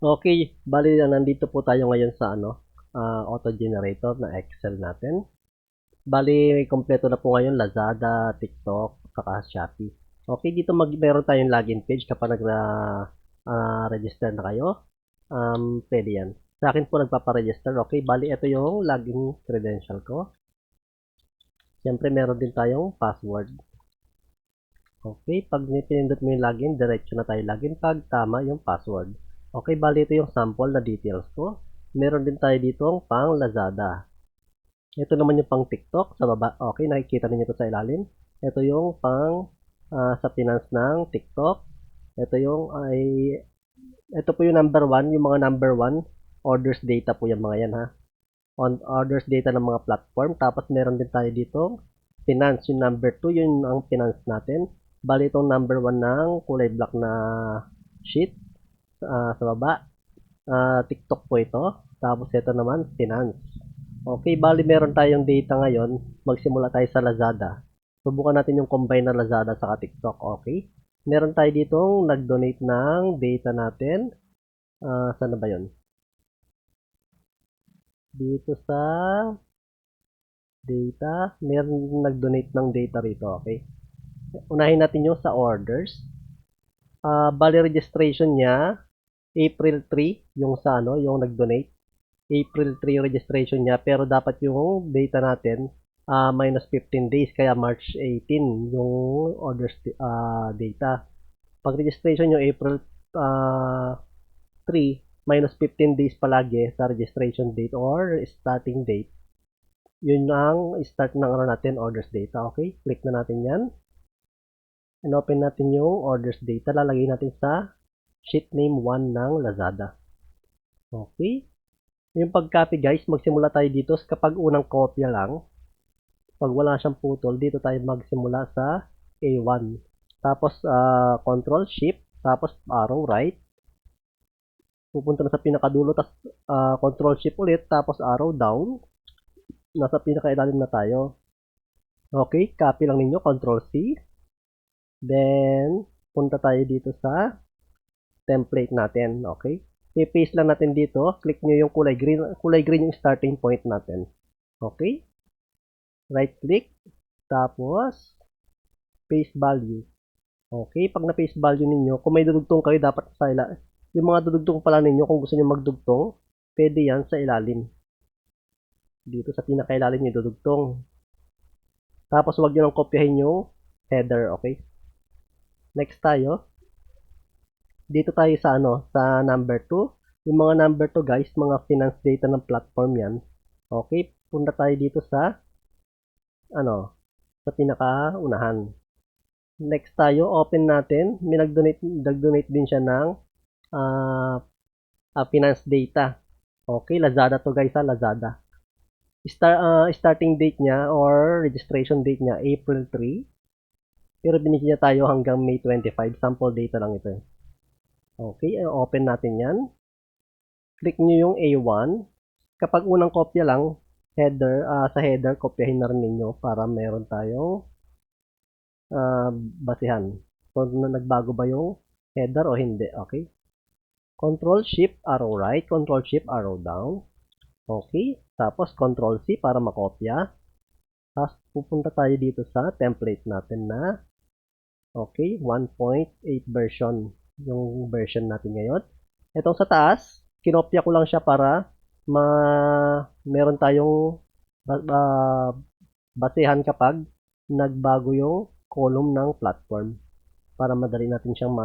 Okay, bali nandito po tayo ngayon sa auto generator na Excel natin. Bali kompleto na po ngayon Lazada, TikTok, saka Shopee. Okay, dito meron tayong login page kapag register na kayo. Pwede yan. Sa akin po nagpapa-register. Okay, bali ito yung login credential ko. Siyempre meron din tayong password. Okay, pag pinindot mo yung login, diretso na tayo login pag tama yung password. Okay, bali ito yung sample na details ko. Meron din tayo dito ang pang Lazada. Ito naman yung pang TikTok sa baba. Okay, nakikita niyo ito sa ilalim. Ito yung pang sa finance ng TikTok. Ito yung ito po yung number 1, yung mga number 1 orders data po yung mga yan ha. On orders data ng mga platform. Tapos meron din tayo dito finance, yung number 2, yun ang finance natin. Bali itong number 1 ng kulay black na sheet sa baba. TikTok po ito. Tapos ito naman, finance. Okay, bali meron tayong data ngayon. Magsimula tayo sa Lazada. Subukan natin yung combine na Lazada sa TikTok. Okay. Meron tayo ditong nag-donate ng data natin. Saan na ba yun? Dito sa data. Meron nag-donate ng data rito. Okay. Unahin natin yung sa orders. Bali registration niya, April 3, yung sa yung nag-donate. April 3 registration niya, pero dapat yung data natin minus 15 days, kaya March 18 yung orders data. Pag registration yung April 3, minus 15 days palagi sa registration date or starting date. Yun ang start ng natin, orders data. Okay, click na natin yan. And open natin yung orders data. Lalagay natin sa sheet name 1 ng Lazada. Okay. Yung pag-copy guys, magsimula tayo dito kapag unang kopya lang. Pag wala siyang putol, dito tayo magsimula sa A1. Tapos Control Shift, tapos arrow right. Pupunta na sa pinakadulo, tapos Control Shift ulit, tapos arrow down. Nasa pinakailalim na tayo. Okay, copy lang ninyo, Control C. Then punta tayo dito sa template natin, okay? I-paste lang natin dito. Click nyo yung kulay green. Kulay green yung starting point natin. Okay? Right click. Tapos, paste value. Okay? Pag na-paste value ninyo, kung may dudugtong kayo, dapat sa ilalim. Yung mga dudugtong pala ninyo, kung gusto nyo magdugtong, pwede yan sa ilalim. Dito sa pinakailalim nyo dudugtong. Tapos, huwag nyo nang kopyahin yung header. Okay? Next tayo. Dito tayo sa sa number 2. Yung mga number 2 guys, mga finance data ng platform yan. Okay, punta tayo dito sa sa pinakaunahan. Next tayo, open natin. May nag-donate din siya ng finance data. Okay, Lazada to guys ha, Lazada. Starting date niya or registration date niya, April 3. Pero binigyan niya tayo hanggang May 25. Sample data lang ito. Okay, open natin yan. Click nyo yung A1. Kapag unang kopya lang, header, sa header, kopyahin na rin ninyo para meron tayong basihan. Kung nagbago ba yung header o hindi. Okay. Control Shift arrow right, Control Shift arrow down. Okay. Tapos Control C para makopya. Tapos pupunta tayo dito sa template natin na okay, 1.8 version. Yung version natin ngayon. Itong sa taas, kinopya ko lang siya para meron tayong basehan kapag nagbago yung column ng platform para madali natin siyang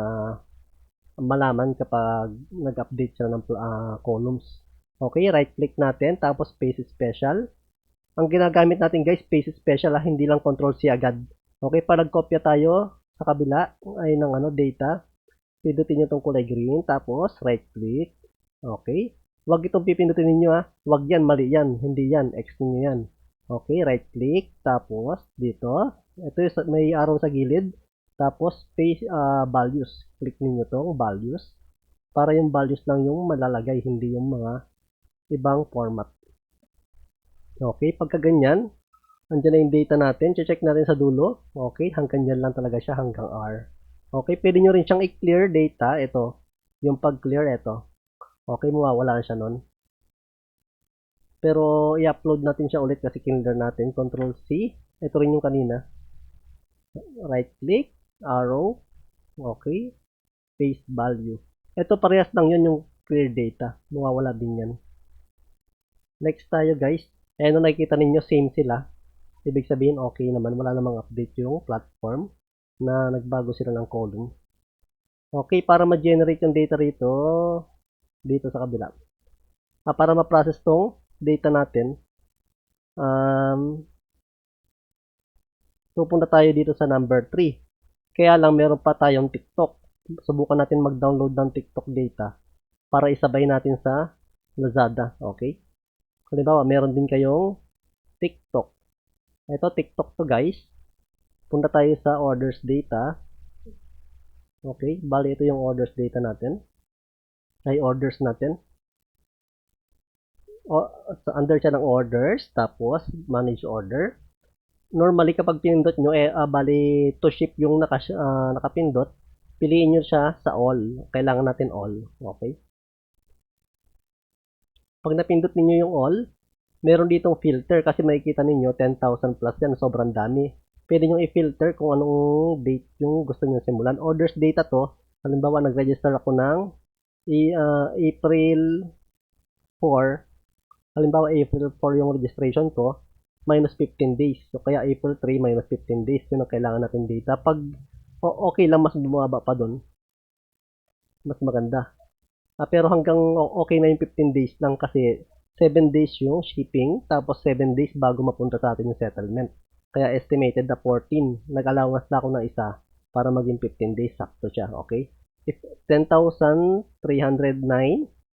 malaman kapag nag-update siya ng columns. Okay, right click natin tapos paste special. Ang ginagamit natin guys, paste special hindi lang control C agad. Okay, para nagkopya tayo sa kabila ay ng data, pindutin nyo itong kulay green tapos right click. Okay, wag itong pipindutin ninyo wag yan, mali yan, hindi yan, X ninyo yan. Okay, right click tapos dito, ito yung may arrow sa gilid, tapos paste values. Click niyo tong values para yung values lang yung malalagay, hindi yung mga ibang format. Okay, pagka ganyan, andyan na yung data natin. Check natin sa dulo. Okay, hanggang dyan lang talaga siya, hanggang R. Okay, pwede nyo rin siyang i-clear data. Ito, yung pag-clear, ito. Okay, mawawala siya nun. Pero i-upload natin siya ulit kasi kinler natin. Control C. Ito rin yung kanina. Right click, arrow. Okay. Paste value. Ito parehas lang yun yung clear data. Mawawala din yan. Next tayo guys. Ayan, nakikita ninyo same sila. Ibig sabihin okay naman. Wala namang update yung platform na nagbago sila ng column. Okay, para ma-generate yung data rito, dito sa kabila. Para ma-process tong data natin, pupunta tayo dito sa number 3. Kaya lang meron pa tayong TikTok. Subukan natin mag-download ng TikTok data para isabay natin sa Lazada. Okay? Halimbawa, meron din kayong TikTok. Ito, TikTok to guys. Punta tayo sa orders data. Okay? Bali, ito yung orders data natin. Ay, orders natin. So, under siya ng orders. Tapos, manage order. Normally, kapag pinindot nyo, bali, to ship yung nakapindot, piliin nyo siya sa all. Kailangan natin all. Okay? Pag napindot ninyo yung all, meron ditong filter kasi makikita ninyo 10,000 plus yan. Sobrang dami. Pwede nyo i-filter kung anong date yung gusto nyo simulan. Orders data to. Halimbawa, nag-register ako ng April 4. Halimbawa, April 4 yung registration ko. Minus 15 days. So, kaya April 3 minus 15 days. Yun ang kailangan natin data. Pag okay lang, mas bumaba pa dun. Mas maganda. Pero hanggang okay na yung 15 days lang kasi 7 days yung shipping, tapos 7 days bago mapunta sa atin yung settlement. Kaya estimated na 14. Nag-allowance na ako ng isa para maging 15 days. Sakto siya. Okay? If 10,309,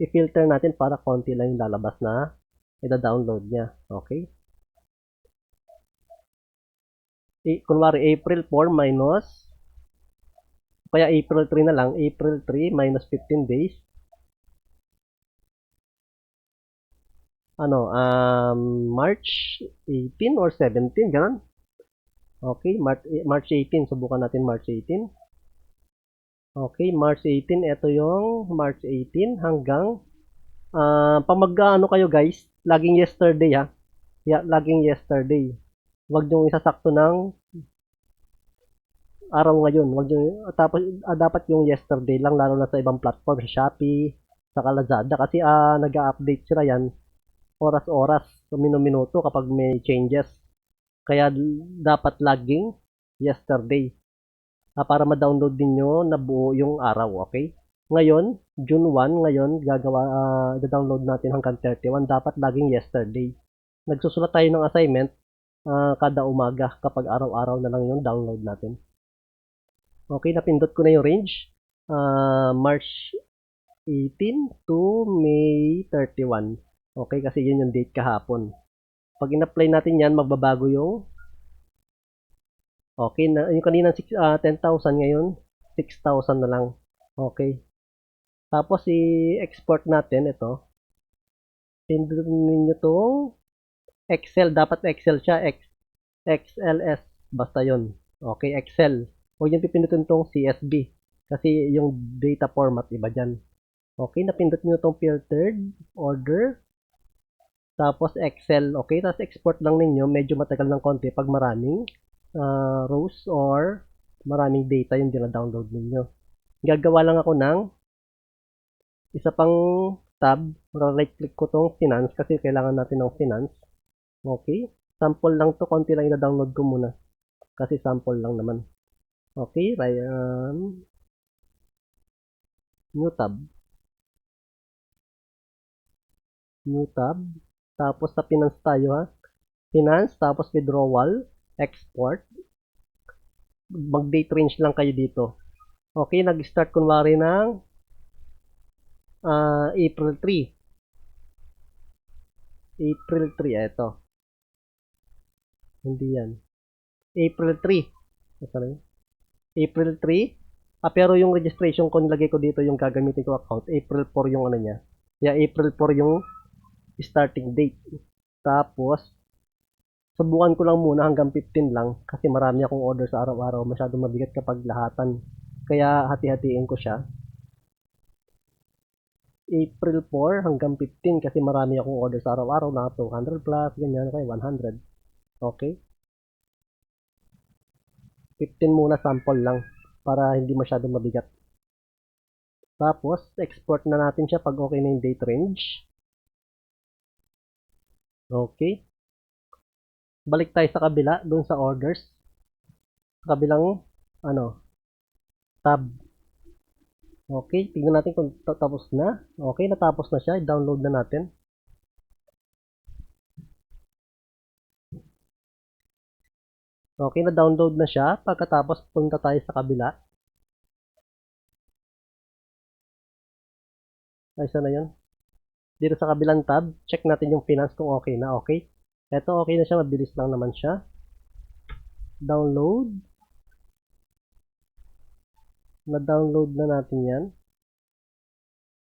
i-filter natin para konti lang yung lalabas na ida-download niya. Okay? Kunwari, April 4 minus, kaya April 3 na lang, April 3 minus 15 days. March 18 or 17, ganun. Okay, March 18, subukan natin March 18. Okay, March 18, ito yung March 18 hanggang, pag mag-ano kayo guys, laging yesterday ha. Yeah, laging yesterday. Huwag nyo isasakto ng araw ngayon. Huwag nyo, tapos dapat yung yesterday lang, lalo na sa ibang platform, sa Shopee, sa Lazada, kasi nag-update sila yan oras-oras, minuto kapag may changes. Kaya dapat laging yesterday. Para ma-download din nyo na buo yung araw, okay? Ngayon, June 1, ngayon, i-download natin hanggang 31, dapat laging yesterday. Nagsusulat tayo ng assignment kada umaga kapag araw-araw na lang yung download natin. Okay, napindot ko na yung range. March 18 to May 31. Okay, kasi yun yung date kahapon. Pag in-apply natin yan, magbabago yung okay, yung kanina 10,000 ngayon, 6,000 na lang. Okay. Tapos i-export natin ito. Pindutin niyo tong Excel, dapat Excel siya, XLS, basta yon. Okay, Excel. Huwag niyo pipindutin tong CSV kasi yung data format iba diyan. Okay, napindot niyo tong filtered order. Tapos Excel, okay? Tapos export lang ninyo, medyo matagal ng konti pag maraming rows or maraming data yung dina-download ninyo. Gagawa lang ako ng isa pang tab, right click ko tong finance kasi kailangan natin ng finance. Okay? Sample lang to, konti lang i-download ko muna. Kasi sample lang naman. Okay, new tab. New tab. Tapos sa finance tayo ha. Finance, tapos withdrawal, export. Mag-date range lang kayo dito. Okay, nag-start kunwari ng April 3. April 3, ito. Hindi yan. April 3. April 3. Pero yung registration ko, nilagay ko dito yung gagamitin ko account. April 4 yung ano niya. Yeah, April 4 yung starting date. Tapos, subukan ko lang muna hanggang 15 lang kasi marami akong order sa araw-araw. Masyadong mabigat kapag lahatan. Kaya hati-hatiin ko siya. April 4 hanggang 15 kasi marami akong orders araw-araw na 200 plus, ganyan, okay, 100. Okay. 15 muna sample lang para hindi masyadong mabigat. Tapos, export na natin siya pag okay na yung date range. Okay. Balik tayo sa kabila, dun sa orders. Sa kabilang, tab. Okay, tingnan natin kung tapos na. Okay, natapos na siya. I-download na natin. Okay, na-download na siya. Pagkatapos, punta tayo sa kabila. Ay, saan na yun? Dito sa kabilang tab, check natin yung finance kung okay na. Okay. Ito, okay na siya. Mabilis lang naman siya. Download. Na-download na natin yan.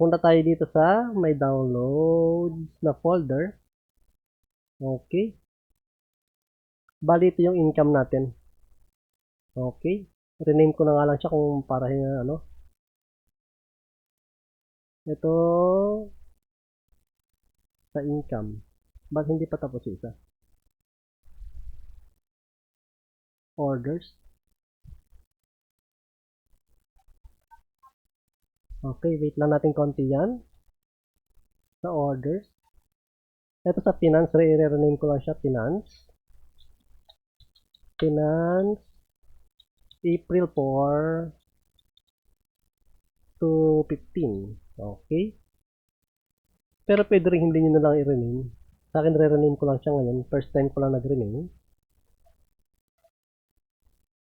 Punta tayo dito sa may downloads na folder. Okay. Bali, ito yung income natin. Okay. Rename ko na nga lang siya kung para ito sa income. Bakit hindi pa tapos isa? Orders. Okay, wait lang natin konti yan. Sa orders. Ito sa finance, re-rename ko lang siya, finance. Finance. April 4 to 15. Okay. Pero pwede rin hindi nyo na lang i-rename. Sa akin, re-rename ko lang siya ngayon. First time ko lang nag-rename.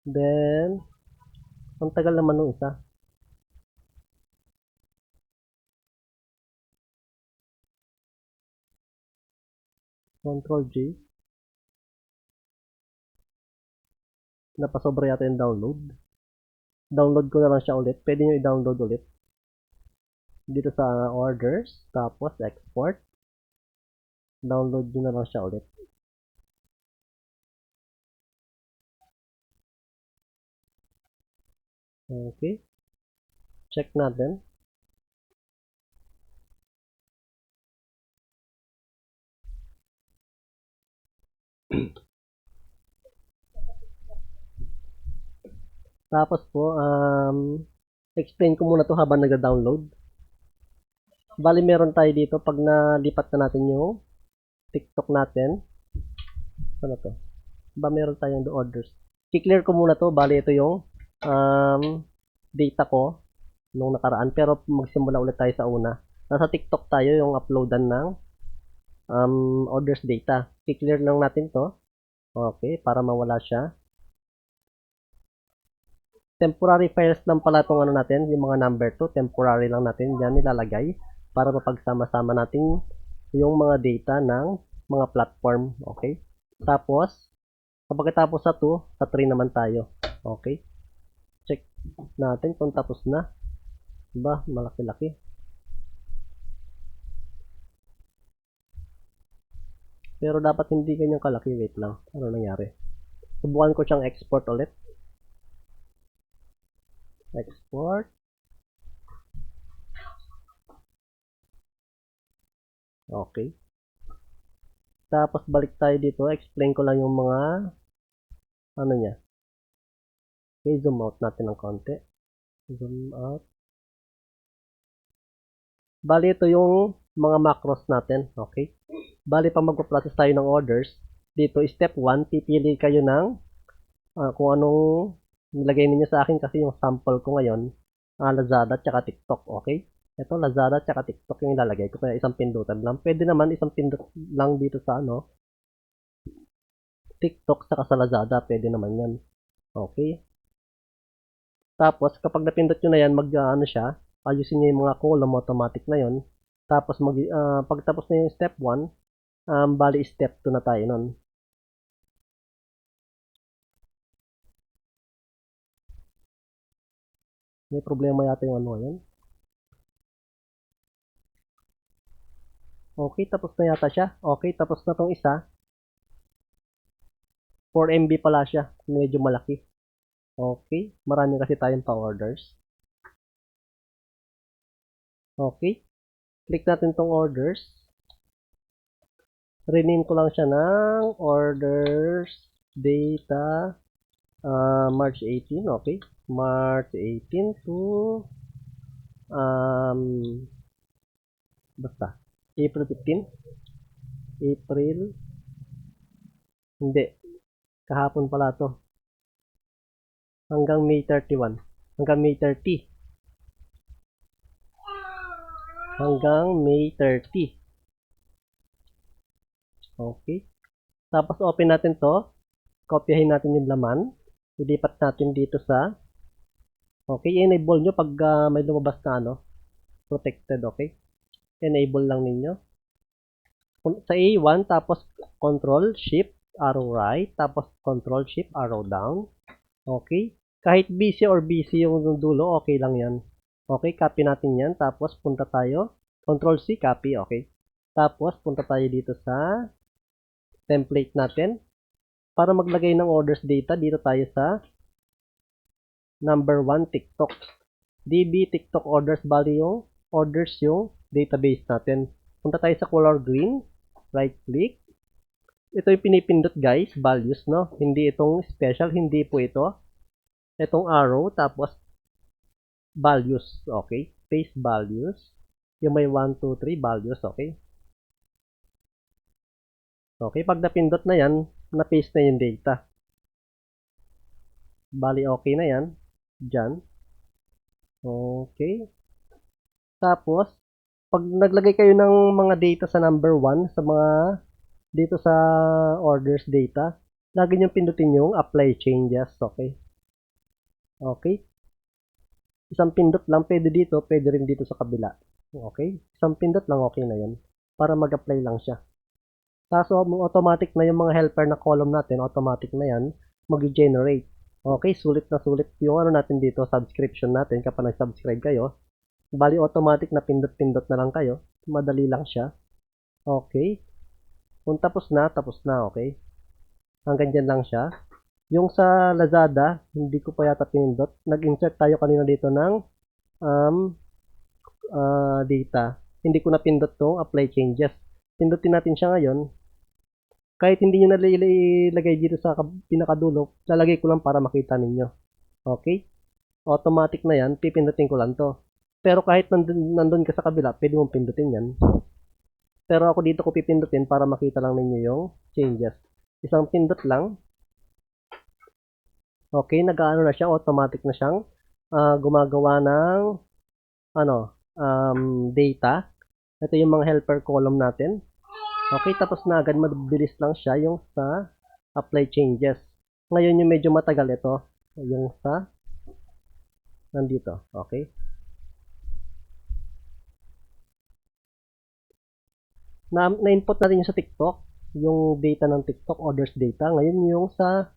Then, ang tagal naman nung isa. Control J. Napasobra yata yung download. Download ko na lang siya ulit. Pwede nyo i-download ulit. Dito sa orders. Tapos export. Download nyo na lang siya ulit. Okay. Check natin. Tapos po, explain ko muna to habang nag-download. Bali, meron tayo dito pag nalipat na natin yung TikTok natin. Ano to? Meron tayong orders. I-clear ko muna to. Bali, ito yung data ko nung nakaraan. Pero magsimula ulit tayo sa una. Nasa TikTok tayo yung uploadan ng orders data. I-clear lang natin to. Okay, para mawala siya. Temporary files lang pala itong natin, yung mga number 2, temporary lang natin dyan nilalagay para mapagsama-sama natin yung mga data ng mga platform. Okay? Tapos, kapag tapos sa 2, sa 3 naman tayo. Okay? Check natin kung tapos na. Diba? Malaki-laki. Pero dapat hindi ganyan kalaki. Wait lang. Ano nangyari? Subukan ko siyang export ulit. Export. Okay. Tapos balik tayo dito. Explain ko lang yung mga niya. Okay, zoom out natin ng konti. Zoom out. Bali, ito yung mga macros natin. Okay. Bali, pag magpa-process tayo ng orders, dito, step 1, pipili kayo ng kung anong nilagay ninyo sa akin kasi yung sample ko ngayon, Lazada at TikTok. Okay. Ito, Lazada at TikTok yung ilalagay ko. Kaya isang pindutan lang. Pwede naman isang pindot lang dito sa TikTok saka sa Lazada. Pwede naman yan. Okay. Tapos, kapag napindot nyo na yan, siya, ayusin nyo yung mga column automatic na yon. Tapos, pagtapos na yung step 1, bali step 2 na tayo nun. May problema yata yung yan. Okay, tapos na yata siya. Okay, tapos na tong isa. 4 MB pala siya. Medyo malaki. Okay, marami kasi tayong pa-orders. Okay. Click natin tong orders. Rename ko lang siya ng orders data March 18, okay. March 18 to basta April 15. April, hindi, kahapon pala to. Hanggang May 31. Hanggang May 30. Hanggang May 30. Okay. Tapos open natin to. Kopyahin natin yung laman. Ilipat natin dito sa enable nyo pag may lumabas na protected, okay? Enable lang ninyo. Sa A1, tapos Control, Shift, arrow right, tapos Control, Shift, arrow down. Okay? Kahit busy or busy yung dulo, okay lang yan. Okay, copy natin yan. Tapos punta tayo. Control C, copy, okay? Tapos punta tayo dito sa template natin. Para maglagay ng orders data, dito tayo sa number 1 TikTok. DB TikTok orders, bali yung orders yung database natin. Punta tayo sa color green, right click. Ito yung pinipindot guys, values, no? Hindi itong special, hindi po ito. Itong arrow, tapos values, okay? Paste values. Yung may 1, 2, 3 values, okay? Okay, pag napindot na yan, na-paste na yung data. Bali, okay na yan. Diyan. Okay. Tapos, pag naglagay kayo ng mga data sa number 1, sa mga, dito sa orders data, lagi nyo pindutin yung apply changes, okay? Okay. Isang pindot lang, pwede dito, pwede rin dito sa kabila. Okay? Isang pindot lang, okay na yan. Para mag-apply lang siya. Kaso, automatic na yung mga helper na column natin, automatic na yan, mag-generate. Okay, sulit na sulit yung natin dito, subscription natin, kapag nag-subscribe kayo. Bali, automatic na pindot-pindot na lang kayo. Madali lang siya. Okay. Kung tapos na, okay. Hanggang dyan lang siya. Yung sa Lazada, hindi ko pa yata pinindot. Nag-insert tayo kanina dito ng data. Hindi ko na pindot tong apply changes. Pindutin natin siya ngayon. Kahit hindi nyo nalilagay dito sa pinakadulo, lalagay ko lang para makita ninyo. Okay? Automatic na yan, pipindutin ko lang to. Pero kahit nandun ka sa kabila, pwede mong pindutin yan. Pero ako dito ko pipindutin para makita lang ninyo yung changes. Isang pindot lang. Okay, nag-ano na siya, automatic na siyang gumagawa ng data. Ito yung mga helper column natin. Okay, tapos na agad, mabilis lang siya yung sa apply changes. Ngayon yung medyo matagal ito, yung sa nandito, okay? Na-input natin yung sa TikTok, yung data ng TikTok, orders data. Ngayon yung sa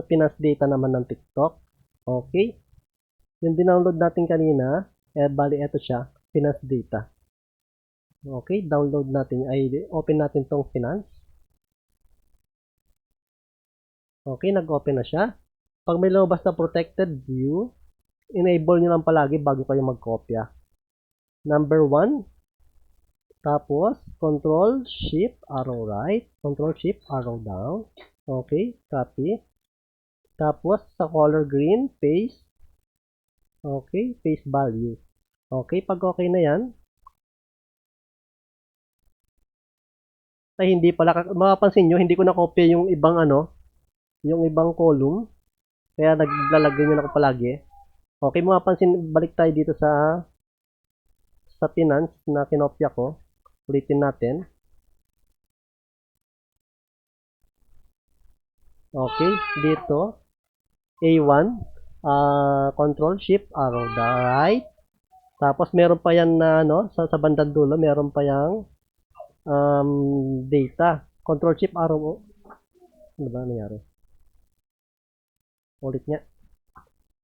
finance data naman ng TikTok. Okay? Yung dinownload natin kanina, bali ito siya, finance data. Okay, download natin, open natin tong finance. Okay, nag-open na siya. Pag may lumabas na protected view, enable nyo lang palagi bago kayo magkopya. Number 1, tapos control shift arrow right, control shift arrow down. Okay, copy. Tapos sa color green, paste. Okay, paste value. Okay, pag okay na yan, ay hindi pala, mapapansin nyo, hindi ko na-copy yung ibang yung ibang column. Kaya naglalagay nyo na ako palagi. Okay, mapapansin, balik tayo dito sa finance na kinopya ko. Ulitin natin. Okay, dito, A1, control shift arrow right. Tapos meron pa yan na sa bandang dulo, meron pa yang data. Control shift arrow. Ano ba nangyari? Ulit niya.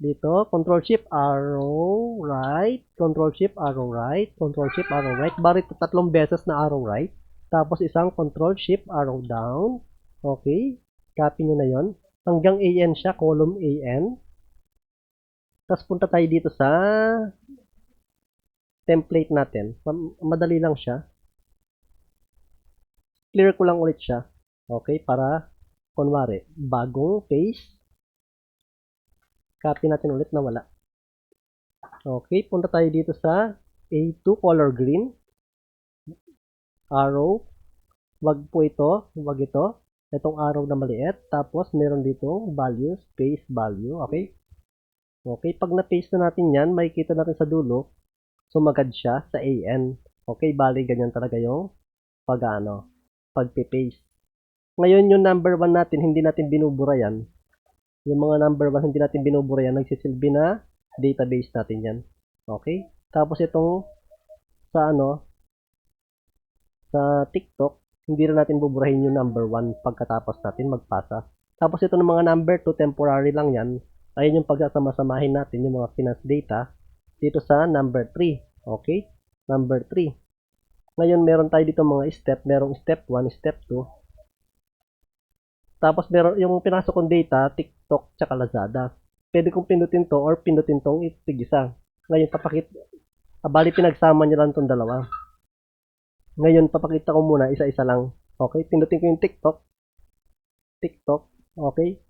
Dito, control shift arrow right, control shift arrow right, control shift arrow right. Bari tatlong beses na arrow right. Tapos isang control shift arrow down. Okay. Copy nyo na yon. Hanggang AN siya, column AN. Tapos punta tayo dito sa template natin. Madali lang siya. Clear ko lang ulit siya. Okay, para kunwari, bagong paste. Copy natin ulit na wala. Okay, punta tayo dito sa A2 color green. Arrow. Wag po ito, wag ito. Itong arrow na maliit. Tapos meron dito value, space value. Okay? Okay, pag na-paste na natin yan, makikita natin sa dulo, sumagad siya sa AN. Okay, bali ganyan talaga yung pag-paste. Ngayon yung number 1 natin, hindi natin binubura yan. Yung mga number 1, hindi natin binubura yan, nagsisilbi na database natin yan. Okay? Tapos itong sa TikTok, hindi na natin buburahin yung number 1 pagkatapos natin magpasa. Tapos ito ng mga number 2, temporary lang yan. Ayun yung pagsasama-samahin natin yung mga finance data dito sa number 3. Okay? Number 3. Ngayon, meron tayo dito mga step. Merong step 1, step 2. Tapos, meron yung pinasok kong data, TikTok, tsaka Lazada. Pwede kong pindutin to or pindutin tong itig-isa. Ngayon, bali pinagsama nyo lang tong dalawa. Ngayon, papakita ko muna isa-isa lang. Okay? Pindutin ko yung TikTok. TikTok. Okay?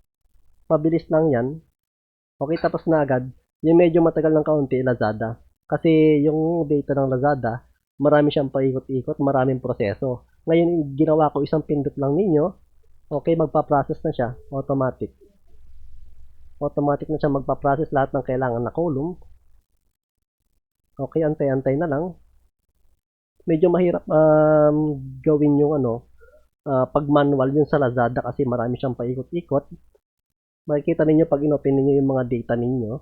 Mabilis lang yan. Okay, tapos na agad. Yung medyo matagal ng kaunti, Lazada. Kasi yung data ng Lazada, marami siyang paikot-ikot, maraming proseso. Ngayon, ginawa ko isang pindot lang ninyo. Okay, magpa-process na siya. Automatic. Automatic na siya magpa-process lahat ng kailangan na column. Okay, antay-antay na lang. Medyo mahirap gawin yung pag manual yun sa Lazada kasi marami siyang paikot-ikot. Makikita ninyo pag inopen ninyo yung mga data ninyo.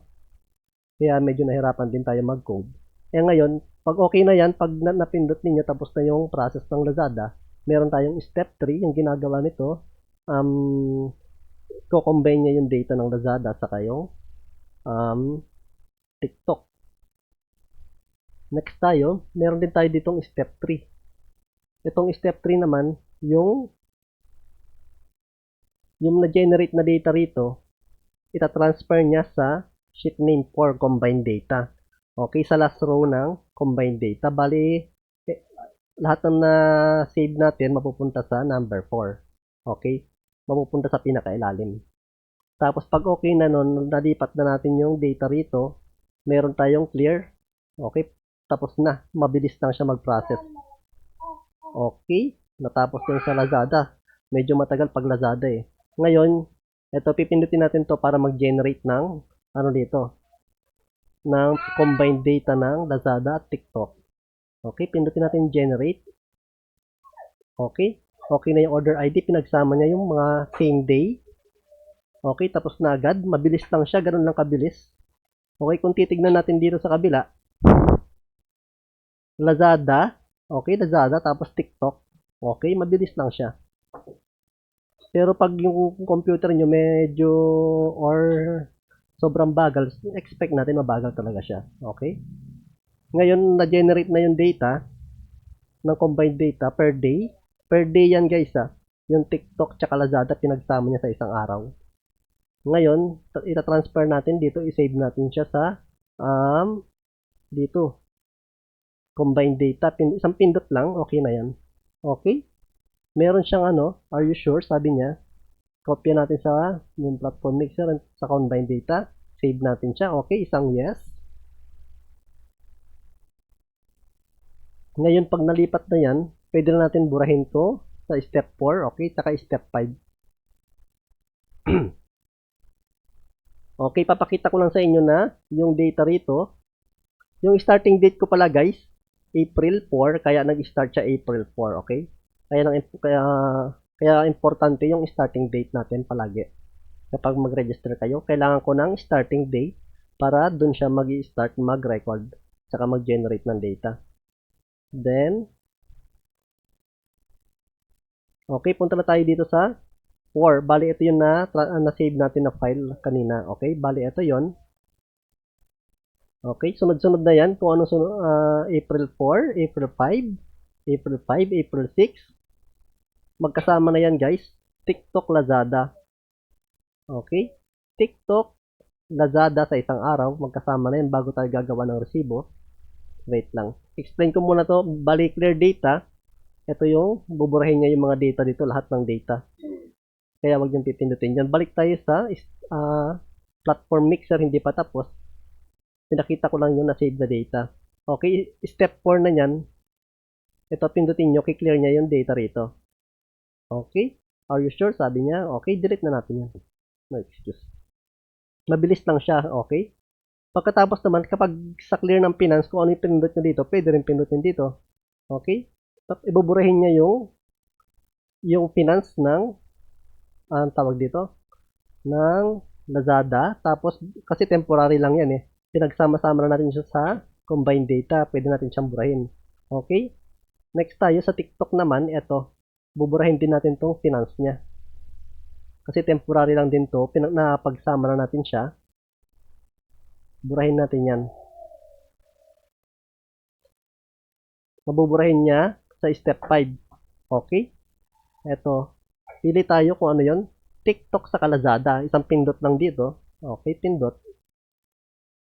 Kaya medyo nahirapan din tayo mag-code. Eh ngayon, pag okay na yan, pag napindot ninyo tapos na yung process ng Lazada, meron tayong step 3, yung ginagawa nito, ko-combine niya yung data ng Lazada sa yung TikTok. Next tayo, meron din tayo ditong step 3. Itong step 3 naman, yung na-generate na data rito, ita-transfer niya sa sheet name for combined data. Okay, sa last row ng combined data. Bali, lahat ng na-save natin mapupunta sa number 4. Okay, mapupunta sa pinakailalim. Tapos pag okay na nun, nalipat na natin yung data rito, meron tayong clear. Okay, tapos na. Mabilis lang siya mag-process. Okay, natapos na sa Lazada. Medyo matagal pag Lazada eh. Ngayon, ito pipindutin natin to para mag-generate ng ng combined data ng Lazada at TikTok. Okay, pindutin natin generate. Okay, okay na yung order ID, pinagsama niya yung mga same day. Okay, tapos na agad, mabilis lang siya, ganun lang kabilis. Okay, kung titignan natin dito sa kabila, Lazada, okay, Lazada, tapos TikTok. Okay, mabilis lang siya. Pero pag yung computer nyo medyo or sobrang bagal, expect natin mabagal talaga siya. Okay? Ngayon, na-generate na yung data ng combined data per day. Per day yan guys yung TikTok tsaka Lazada pinagsama niya sa isang araw. Ngayon, ita-transfer natin dito, i-save natin siya sa dito. Combined data, isang pindot lang, okay na yan. Okay? Meron siyang are you sure? Sabi niya. Kopya natin sa yung platform mixer sa combined data. Save natin siya. Okay, isang yes. Ngayon, pag nalipat na yan, pwede na natin burahin to sa step 4. Okay, saka step 5. Okay, papakita ko lang sa inyo na yung data rito. Yung starting date ko pala guys, April 4, kaya nag-start siya April 4, okay? Kaya importante yung starting date natin palagi. Kapag mag-register kayo, kailangan ko ng starting date para dun siya mag-i-start mag-record saka mag-generate ng data. Then, okay, punta na tayo dito sa 4. Bali, ito yung na-save natin na file kanina. Okay, bali, ito yon. Okay, sunod-sunod na yan kung ano sunod. April 4, April 5, April 5, April 6. Magkasama na yan guys. TikTok, Lazada. Okay, TikTok, Lazada sa isang araw. Magkasama na yan bago tayo gagawa ng resibo. Wait lang. Explain ko muna to. Bali, clear data. Ito yung buburahin niya yung mga data dito, lahat ng data. Kaya wag niyong pipindutin yan. Balik tayo sa platform mixer, hindi pa tapos. Pinakita ko lang yung na-save na data. Okay, step 4 na yan. Ito, pindutin nyo, clear niya yung data rito. Okay, are you sure? Sabi niya, okay, delete na natin yan. No excuse. Mabilis lang siya, okay? Pagkatapos naman, kapag sa clear ng finance, kung ano yung pinindot nyo dito, pwede rin pindutin dito. Okay? Tapos, ibuburahin niya yung finance ng, tawag dito, ng Lazada. Tapos, kasi temporary lang yan eh. Pinagsama-sama na natin siya sa combined data. Pwede natin siyang burahin. Okay? Next tayo sa TikTok naman, eto. Buburahin din natin tong finance niya. Kasi temporary lang din to. Napagsama na natin siya. Burahin natin yan. Mabuburahin niya sa step 5. Okay? Eto. Pili tayo kung ano yon. TikTok sa Lazada. Isang pindot lang dito. Okay, pindot.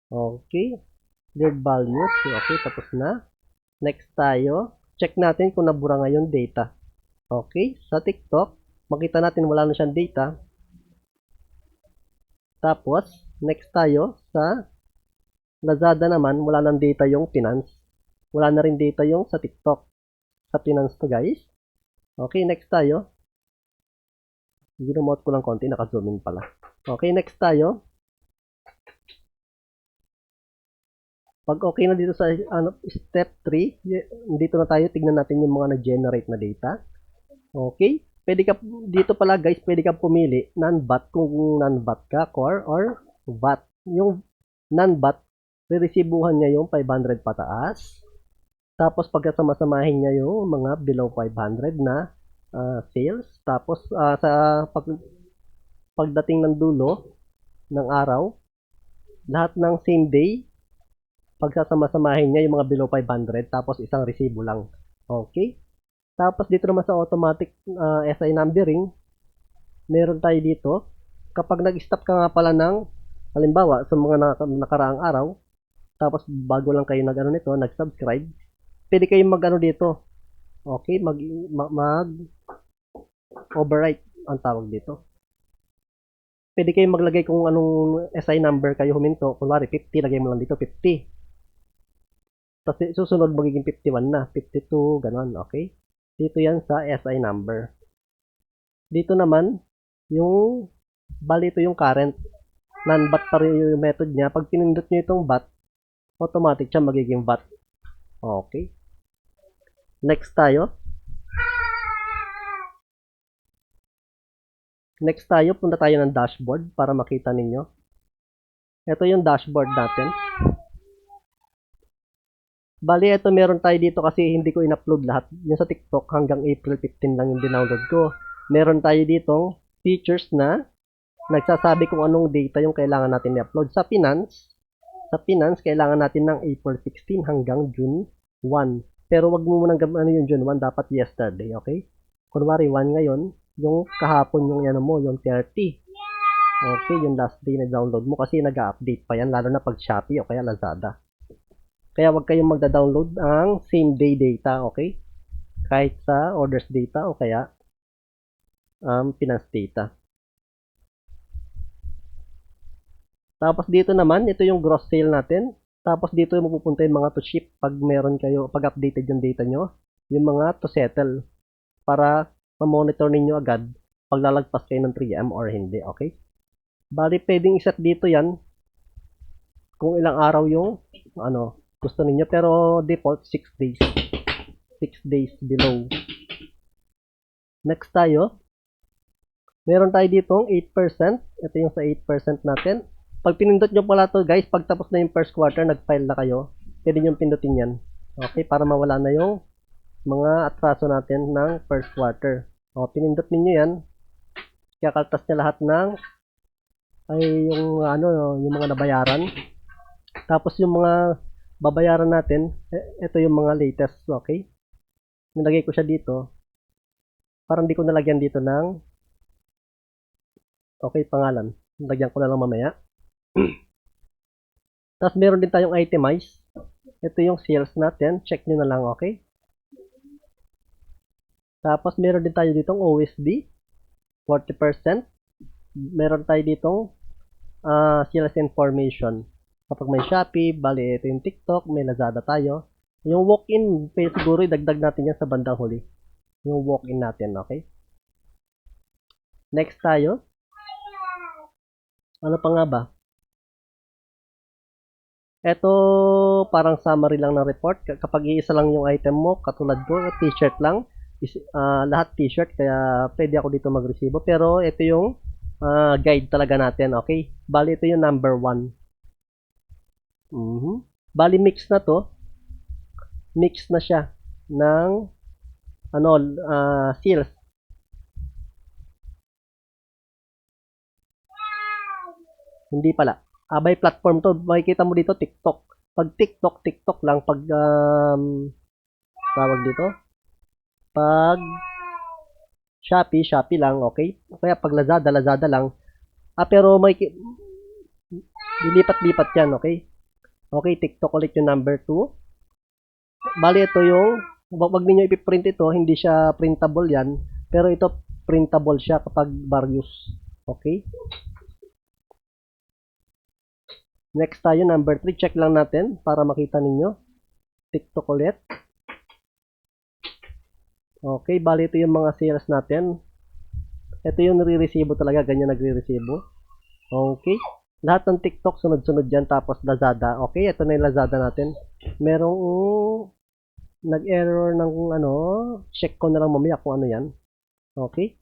Okay. Cleared values. Okay, tapos na. Next tayo. Check natin kung nabura nga yung data. Okay, sa TikTok, makita natin wala na siyang data. Tapos, next tayo sa Lazada naman, wala nang data yung finance. Wala na rin data yung sa TikTok. Sa finance to guys. Okay, next tayo. Ginomote ko lang konti, naka-zoom in pala. Okay, next tayo. Pag okay na dito sa step 3, dito na tayo, tignan natin yung mga na-generate na data. Okay? Pwede ka, dito pala guys, pwede ka pumili non-VAT kung non-VAT ka, core, or VAT. Yung non-VAT, re-receivehan niya yung 500 pataas. Tapos pagkasama-samahin niya yung mga below 500 na sales. Tapos sa pagdating ng dulo ng araw, lahat ng same day, pagsasama-samahin niya yung mga below 500, tapos isang resibo lang. Okay? Tapos dito naman sa automatic SI numbering, meron tayo dito. Kapag nag-stop ka nga pala ng, halimbawa, sa mga nakaraang araw, tapos bago lang kayo nag-ano nito, nag-subscribe, pwede kayong mag-ano dito. Okay? Mag-overwrite ang tawag dito. Pwede kayong maglagay kung anong SI number kayo huminto. Kunwari, 50, lagay mo lang dito, 50. Tapos susunod magiging 51 na, 52, ganon, okay? Dito yan sa SI number. Dito naman, bali ito yung current. Non-VAT pa rin yung method niya. Pag pinindot nyo itong VAT, automatic siya magiging VAT. Okay. Next tayo. Next tayo, punta tayo ng dashboard para makita ninyo. Ito yung dashboard natin. Bali, ito meron tayo dito kasi hindi ko in-upload lahat. Yung sa TikTok hanggang April 15 lang yung dinownload ko. Meron tayo ditong features na nagsasabi kung anong data yung kailangan natin i-upload. Sa finance, kailangan natin ng April 16 hanggang June 1. Pero wag mo munang ano yung June 1, dapat yesterday, okay? Kunwari 1 ngayon, yung kahapon yung ano mo, yung 30. Okay, yung last day na download mo kasi nag-update pa yan, lalo na pag Shopee o kaya Lazada. Kaya wag kayong magda-download ang same day data, okay? Kahit sa orders data o kaya finance data. Tapos dito naman, ito yung gross sale natin. Tapos dito mapupunta yung mga to ship pag meron kayo, pag updated yung data nyo. Yung mga to settle para ma-monitor ninyo agad pag lalagpas kayo ng 3M or hindi, okay? Bali, pwedeng iset dito yan kung ilang araw yung gusto ninyo, pero default 6 days. 6 days below. Next tayo. Meron tayo ditong 8%. Ito yung sa 8% natin. Pag pinindot nyo pala to guys, pag tapos na yung first quarter, nag-file na kayo, pwede nyo pindutin yan. Okay, para mawala na yung mga atraso natin ng first quarter. O, pinindot ninyo yan. Kakaltas niya lahat ng yung mga nabayaran. Tapos yung mga babayaran natin, ito yung mga latest, okay? Nilagay ko siya dito. Parang di ko nalagyan dito ng pangalan. Nilagyan ko na lang mamaya. Tapos meron din tayong itemize. Ito yung sales natin. Check nyo na lang, okay? Tapos, meron din tayo ditong OSD, 40%. Meron tayo ditong sales information. Kapag may Shopee, bali ito yung TikTok, may Lazada tayo. Yung walk-in, siguro idagdag natin yan sa bandang huli. Yung walk-in natin, okay? Next tayo. Ano pa nga ba? Ito, parang summary lang ng report. Kapag iisa lang yung item mo, katulad ko, t-shirt lang. Lahat t-shirt, kaya pwede ako dito magresibo. Pero ito yung guide talaga natin, okay? Bali, ito yung number 1. Bali, mix na to. Mix na siya ng sales. Hindi pala. By platform to. Makikita mo dito, TikTok. Pag TikTok, TikTok lang. Pag, tawag dito. Pag Shopee, Shopee lang, okay? Kaya pag Lazada, Lazada lang. Pero may dilipat-lipat yan, okay? Okay, TikTok ulit yung number 2. Bali, ito yung, wag ninyo ipiprint ito, hindi siya printable yan. Pero ito, printable siya kapag various. Okay? Next tayo, number 3. Check lang natin para makita ninyo. TikTok ulit. Okay, bali ito yung mga sales natin. Ito yung nire-resibo talaga, ganyan nagre-resibo. Okay. Lahat ng TikTok sunod-sunod dyan, tapos Lazada. Okay, ito na yung Lazada natin. Merong nag-error ng check ko na lang mamaya kung ano yan. Okay.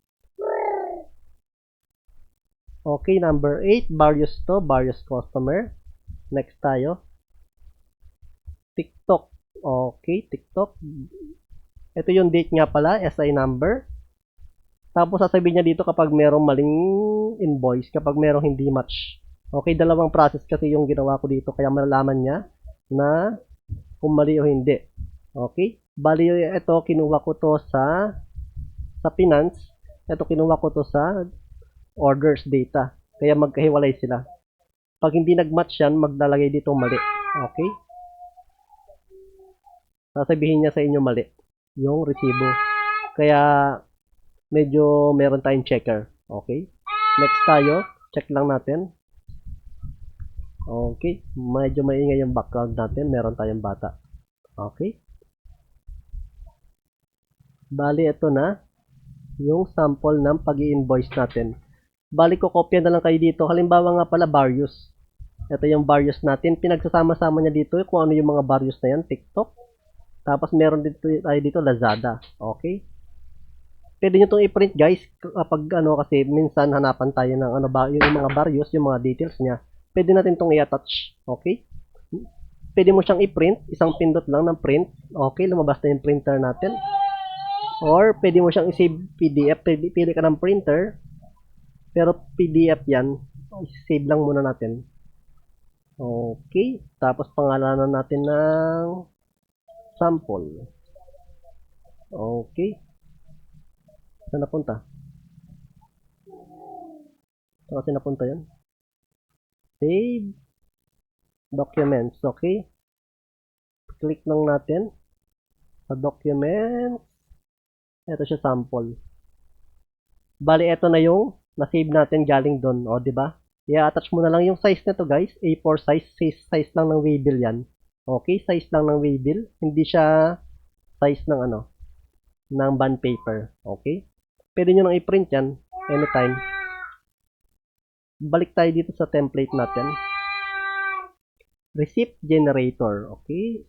Okay, number 8, various to, various customer. Next tayo. TikTok. Okay, TikTok. Ito yung date nga pala, SI number. Tapos sasabihin niya dito kapag merong maling invoice, kapag merong hindi match. Okay, dalawang process kasi yung ginawa ko dito, kaya malalaman niya na kung mali o hindi. Okay? Bali, ito kinuha ko to sa finance. Ito kinuha ko to sa orders data. Kaya magkahiwalay sila. Pag hindi nag-match yan, maglalagay dito mali. Okay? Sasabihin niya sa inyo mali yung resibo. Kaya medyo meron tayong checker. Okay? Next tayo. Check lang natin. Okay. Medyo maingay yung background natin. Meron tayong bata. Okay? Bali, ito na yung sample ng pag-i-invoice natin. Bali, ko kopya na lang kayo dito. Halimbawa nga pala, various. Ito yung various natin. Pinagsasama-sama niya dito kung ano yung mga various na yan. TikTok. Tapos meron dito tayo dito Lazada. Okay? Pwede nyo itong i-print guys kapag kasi minsan hanapan tayo ng yung mga various, yung mga details niya. Pwede natin itong i-attach. Okay? Pwede mo siyang i-print. Isang pindot lang ng print. Okay? Lumabas na yung printer natin. Or pwede mo siyang i-save PDF. Pili ka ng printer. Pero PDF yan. Save lang muna natin. Okay. Tapos pangalanan natin ng sample. Okay. Saan napunta? Saan kasi napunta yan? Save. Documents. Okay. Click lang natin. Sa documents. Ito siya sample. Bali, ito na yung na-save natin galing doon. O, diba? I-attach mo na lang yung size nito guys. A4 size lang ng waybill yan. Okay, size lang ng waybill. Hindi siya size ng ng bond paper. Okay? Pwede nyo nang i-print yan anytime. Balik tayo dito sa template natin. Receipt generator. Okay?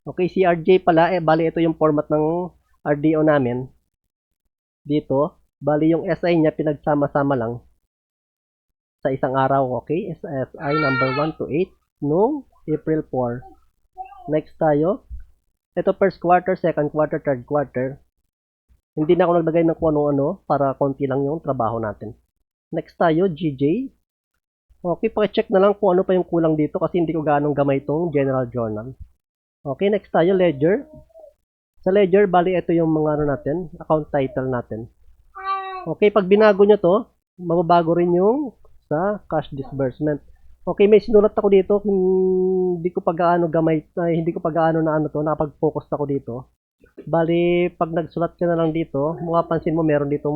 Okay, CRJ pala. Bali ito yung format ng RDO namin. Dito. Bali yung SI niya pinagsama-sama lang sa isang araw. Okay? SI number 1 to 8 noong April 4. Next tayo. Ito first quarter, second quarter, third quarter. Hindi na ako naglagay ng kung ano-ano para konti lang yung trabaho natin. Next tayo, GJ. Okay, pakicheck na lang kung ano pa yung kulang dito kasi hindi ko ganong gamay itong general journal. Okay, next tayo, ledger. Sa ledger, bali ito yung mga natin, account title natin. Okay, pag binago nyo to, mababago rin yung sa cash disbursement. Okay, may sinulat ako dito. Hindi ko pa gaano gamay, hindi ko pa gaano na ano to, nakapag-focus ako dito. Bali, pag nagsulat ka na lang dito, mapapansin mo meron dito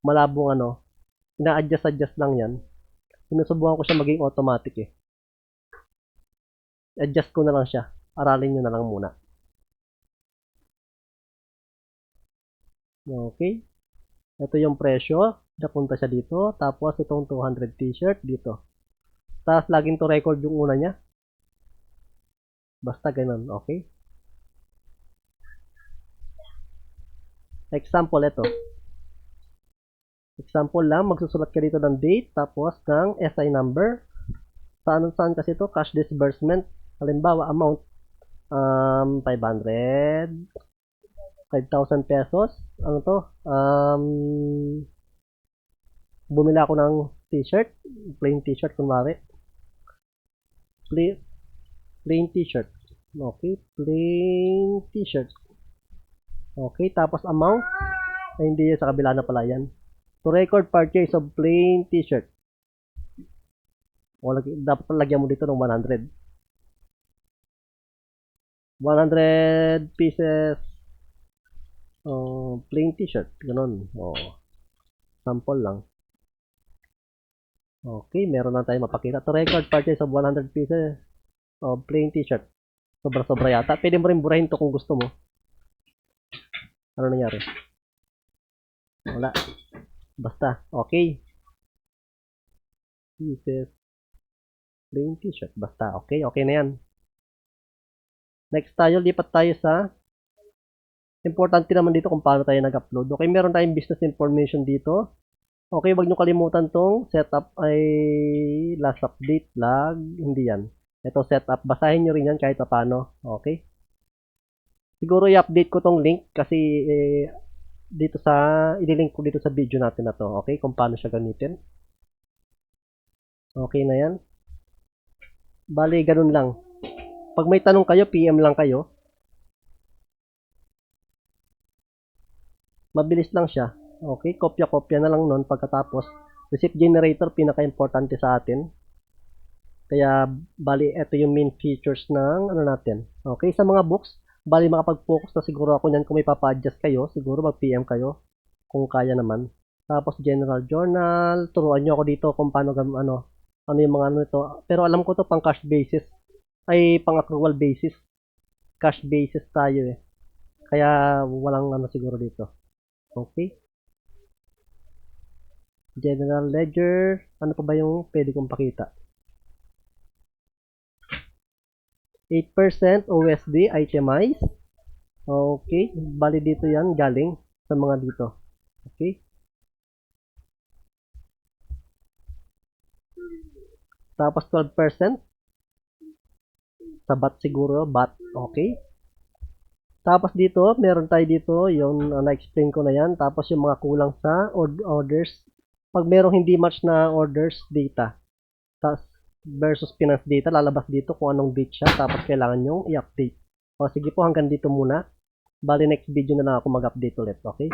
malabong ano, ina-adjust lang yan. Sinusubukan ko siya maging automatic eh. Adjust ko na lang siya. Aralin nyo na lang muna. Okay. Ito yung presyo. Napunta siya dito. Tapos itong 200 t-shirt dito. Tapos laging to record yung una niya. Basta ganun. Okay. Example ito. Example lang. Magsusulat ka dito ng date. Tapos ng SI number. Saan kasi ito? Cash disbursement. Halimbawa, amount 500, 5,000 pesos. Ano to? Bumili ako ng t-shirt. Plain t-shirt kunwari. Plain t-shirt. Okay. Plain t-shirt. Okay. Tapos amount. Ay, hindi yun. Sa kabila na pala yan. To record purchase of plain t-shirt. O, dapat lagyan mo dito ng 100. 100 pieces plain t-shirt. Ganun. Sample lang. Okay, meron na tayong mapakita. To record purchase of 100 pieces of plain t-shirt. Sobra-sobra yata. Pwede mo rin burahin to kung gusto mo. Ano nangyari? Wala. Basta. Okay. Pieces. Plain t-shirt. Basta. Okay. Okay na yan. Next tayo. Lipat tayo sa importante naman dito kung paano tayo nag-upload. Okay, meron tayong business information dito. Okay, wag nyo kalimutan tong setup ay last update lag. Hindi yan. Ito setup. Basahin nyo rin yan kahit paano. Okay. Siguro i-update ko tong link kasi dito sa i-link ko dito sa video natin na to. Okay, kung paano siya gamitin. Okay na yan. Bali, ganun lang. Pag may tanong kayo, PM lang kayo. Mabilis lang siya. Okay, kopya-kopya na lang nun pagkatapos. Receipt generator, pinaka-importante sa atin. Kaya, bali, ito yung main features ng ano natin. Okay, sa mga books, bali makapag-focus na siguro ako niyan kung may papa-adjust kayo. Siguro mag-PM kayo kung kaya naman. Tapos, general journal. Turuan nyo ako dito kung paano ano yung mga ano ito. Pero alam ko to pang cash basis. Ay, pang accrual basis. Cash basis tayo eh. Kaya, walang ano siguro dito. Okay. General ledger. Ano pa ba yung pwede kong pakita? 8% OSD itemized. Okay. Bali dito yan. Galing sa mga dito. Okay. Tapos 12%. Sa BAT siguro. BAT. Okay. Tapos dito, meron tayo dito, yung na-explain ko na yan. Tapos yung mga kulang sa orders. Pag merong hindi match na orders data, tapos versus finance data, lalabas dito kung anong date siya. Tapos kailangan yung i-update. O sige po, hanggang dito muna. Bali next video na lang ako mag-update ulit. Okay?